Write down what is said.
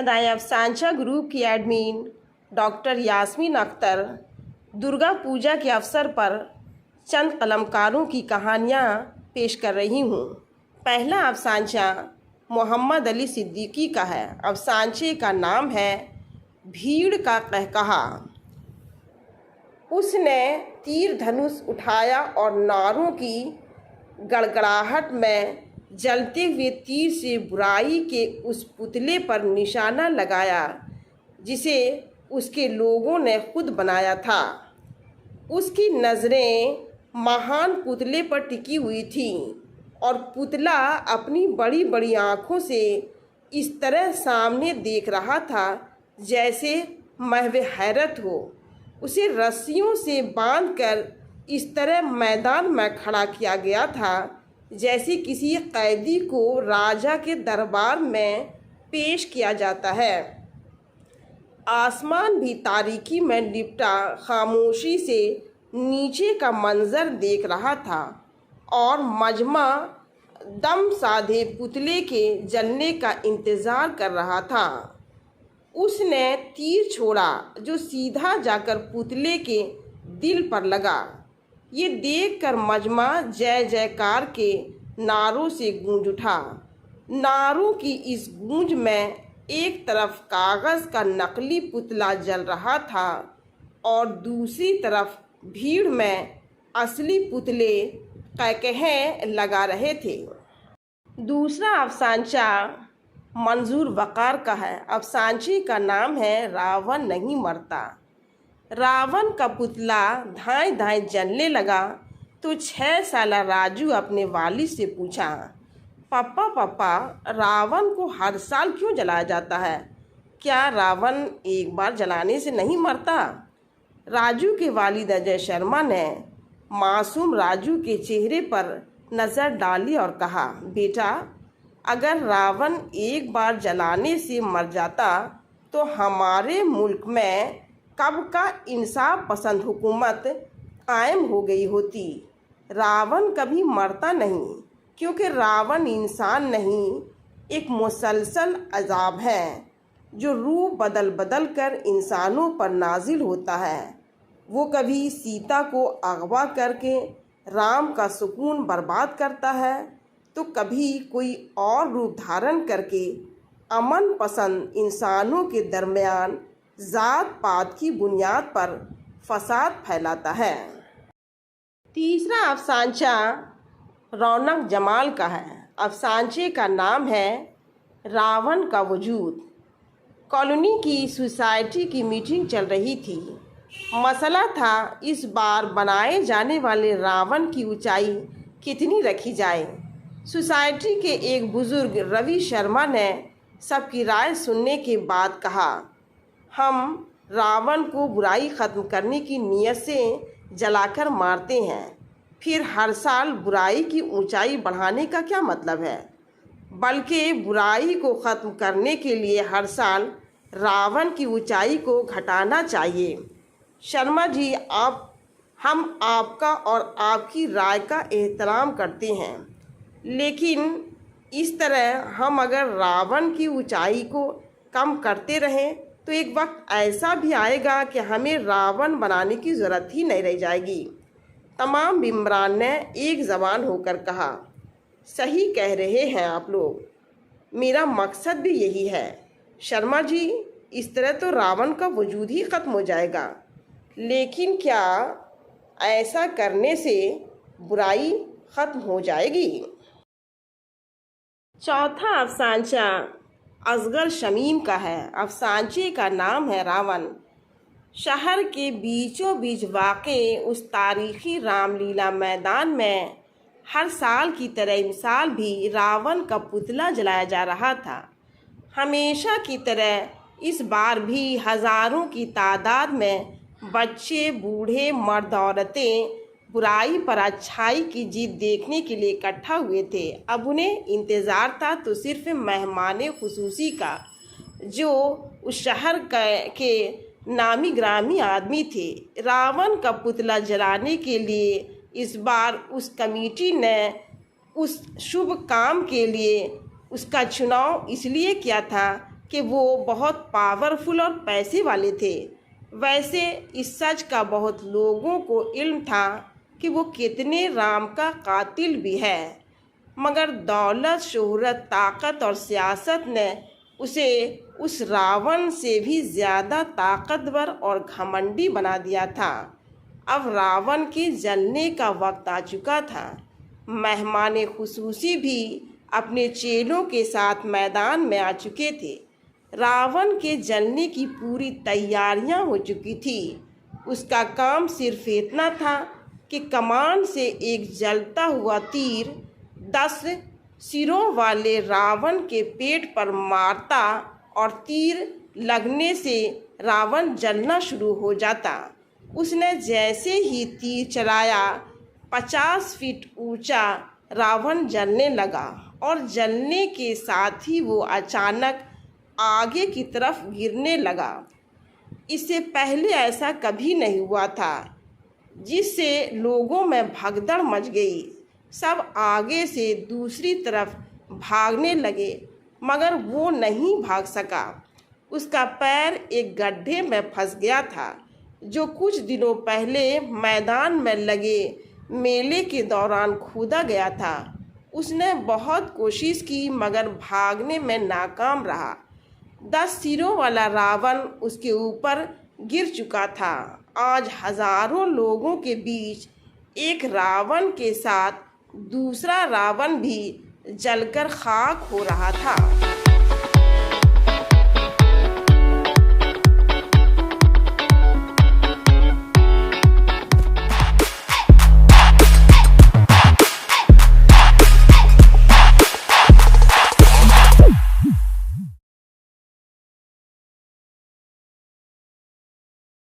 सदाएं अफसानचा group की admin doctor Yasmin Akhtar Durga Puja के अवसर पर चंद कलमकारों की कहानियाँ पेश कर रही हूँ। पहला अफसानचा मोहम्मद अली सिद्दीकी का है। अफसानचे का नाम है भीड़ का कहकहा। उसने तीर धनुष उठाया और नारों की गड़गड़ाहट में जलते हुए तीर से बुराई के उस पुतले पर निशाना लगाया जिसे उसके लोगों ने खुद बनाया था। उसकी नज़रें महान पुतले पर टिकी हुई थीं और पुतला अपनी बड़ी बड़ी आँखों से इस तरह सामने देख रहा था जैसे महवे हैरत हो। उसे रस्सियों से बांधकर इस तरह मैदान में खड़ा किया गया था जैसे किसी कैदी को राजा के दरबार में पेश किया जाता है। आसमान भी तारीकी में लिपटा खामोशी से नीचे का मंजर देख रहा था और मजमा दम साधे पुतले के जलने का इंतज़ार कर रहा था। उसने तीर छोड़ा जो सीधा जाकर पुतले के दिल पर लगा। ये देखकर मजमा जय जयकार के नारों से गूंज उठा। नारों की इस गूंज में एक तरफ कागज़ का नकली पुतला जल रहा था और दूसरी तरफ भीड़ में असली पुतले कहकहे लगा रहे थे। दूसरा अफसानचा मंजूर वक़ार का है। अफसानचे का नाम है रावण नहीं मरता। रावण का पुतला धाएं धाएं जलने लगा तो 6 साला राजू अपने वालिद से पूछा, पापा पापा रावण को हर साल क्यों जलाया जाता है? क्या रावण एक बार जलाने से नहीं मरता? राजू के वालिद अजय शर्मा ने मासूम राजू के चेहरे पर नज़र डाली और कहा, बेटा अगर रावण एक बार जलाने से मर जाता तो हमारे मुल्क में कब का इंसाफ पसंद हुकूमत कायम हो गई होती। रावण कभी मरता नहीं क्योंकि रावण इंसान नहीं, एक मुसलसल अजाब है जो रूप बदल बदल कर इंसानों पर नाजिल होता है। वो कभी सीता को अगवा करके राम का सुकून बर्बाद करता है तो कभी कोई और रूप धारण करके अमन पसंद इंसानों के दरमियान ज़ात पात की बुनियाद पर फसाद फैलाता है। तीसरा अफसानचा रौनक जमाल का है। अफसानचे का नाम है रावण का वजूद। कॉलोनी की सोसाइटी की मीटिंग चल रही थी। मसला था इस बार बनाए जाने वाले रावण की ऊंचाई कितनी रखी जाए। सोसाइटी के एक बुज़ुर्ग रवि शर्मा ने सबकी राय सुनने के बाद कहा, हम रावण को बुराई ख़त्म करने की नीयत से जलाकर मारते हैं, फिर हर साल बुराई की ऊंचाई बढ़ाने का क्या मतलब है? बल्कि बुराई को ख़त्म करने के लिए हर साल रावण की ऊंचाई को घटाना चाहिए। शर्मा जी, हम आपका और आपकी राय का एहतराम करते हैं, लेकिन इस तरह हम अगर रावण की ऊंचाई को कम करते रहें तो एक वक्त ऐसा भी आएगा कि हमें रावण बनाने की ज़रूरत ही नहीं रह जाएगी। तमाम बिम्रान ने एक ज़बान होकर कहा, सही कह रहे हैं आप लोग, मेरा मकसद भी यही है। शर्मा जी, इस तरह तो रावण का वजूद ही ख़त्म हो जाएगा, लेकिन क्या ऐसा करने से बुराई ख़त्म हो जाएगी? चौथा अफसानचा असगर शमीम का है। अफसानचे का नाम है रावण। शहर के बीचों बीच वाक़े उस तारीख़ी रामलीला मैदान में हर साल की तरह इस साल भी रावण का पुतला जलाया जा रहा था। हमेशा की तरह इस बार भी हज़ारों की तादाद में बच्चे, बूढ़े, मर्द, औरतें बुराई पर अच्छाई की जीत देखने के लिए इकट्ठा हुए थे। अब उन्हें इंतज़ार था तो सिर्फ मेहमान खुसूसी का, जो उस शहर के नामी ग्रामी आदमी थे। रावण का पुतला जलाने के लिए इस बार उस कमेटी ने उस शुभ काम के लिए उसका चुनाव इसलिए किया था कि वो बहुत पावरफुल और पैसे वाले थे। वैसे इस सच का बहुत लोगों को इल्म था कि वो कितने राम का कातिल भी है, मगर दौलत, शोहरत, ताकत और सियासत ने उसे उस रावण से भी ज़्यादा ताकतवर और घमंडी बना दिया था। अब रावण के जलने का वक्त आ चुका था। मेहमान खुसूसी भी अपने चेलों के साथ मैदान में आ चुके थे। रावण के जलने की पूरी तैयारियां हो चुकी थी। उसका काम सिर्फ इतना था कि कमान से एक जलता हुआ तीर 10 सिरों वाले रावण के पेट पर मारता और तीर लगने से रावण जलना शुरू हो जाता। उसने जैसे ही तीर चलाया, 50 फीट ऊंचा रावण जलने लगा और जलने के साथ ही वो अचानक आगे की तरफ गिरने लगा। इससे पहले ऐसा कभी नहीं हुआ था, जिससे लोगों में भगदड़ मच गई। सब आगे से दूसरी तरफ भागने लगे, मगर वो नहीं भाग सका। उसका पैर एक गड्ढे में फंस गया था, जो कुछ दिनों पहले मैदान में लगे मेले के दौरान खोदा गया था। उसने बहुत कोशिश की, मगर भागने में नाकाम रहा। 10 सिरों वाला रावण उसके ऊपर गिर चुका था। आज हजारों लोगों के बीच एक रावण के साथ दूसरा रावण भी जलकर खाक हो रहा था।